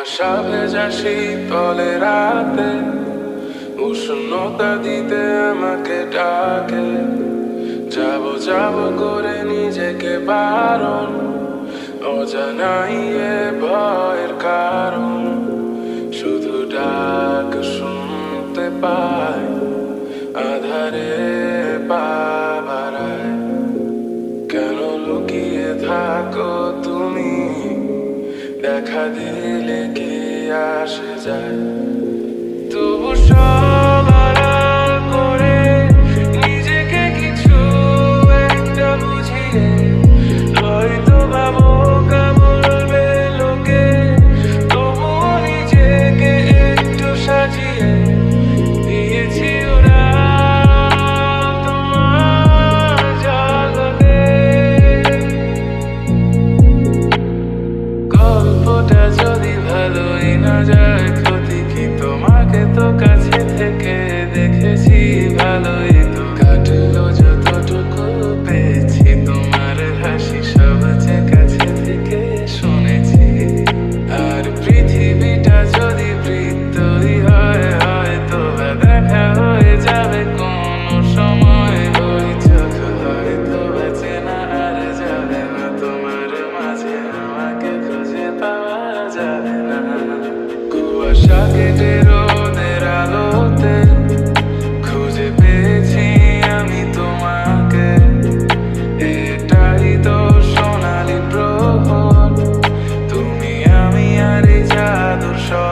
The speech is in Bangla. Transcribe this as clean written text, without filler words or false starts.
কুয়াশা ভেজা শীতলে রাতে উষ্ণতা দিতে আমাকে ডাকে। যাব যাব করে নিজেকে বারণ, অজানাই এ ভয়ের কারণ। শুধু ডাক শুনতে পাই, আধারে পা বাড়ায়। কেন লুকিয়ে থাকো তুমি, দেখা দিলে কি আসে যায়। তবু সব আড়াল করে নিজেকে কিছু একটা বুঝিয়ে হয়তো ভাবো বলবে লোকে, তবুও নিজেকে একটু সাজিয়ে দিয়েছি ওরা তোমার জগতে। গল্পটা যদি ভালোই না যায়, ক্ষতি কি তোমাকে তো কাছে থেকে দেখেছি, ভালোই তো কাটলো যতটুকু পেয়েছি। তোমার হাসি সবচেয়ে কাছে থেকে শুনেছি। আর পৃথিবীটা যদি বৃত্তই হয়, হয়তো বা দেখা হয়ে যাবে কোনো সময়। ওই চোখ হয়তো বা চেনা আর যাবে না, তোমার মাঝে আমাকে খুঁজে পাওয়া যাবে না। কুয়াশা কেটে রোদের আলোতে খুঁজে পেয়েছি আমি তোমাকে। এটাই তো সোনালি প্রহর, তুমি আমি আর এই জাদুর শহর।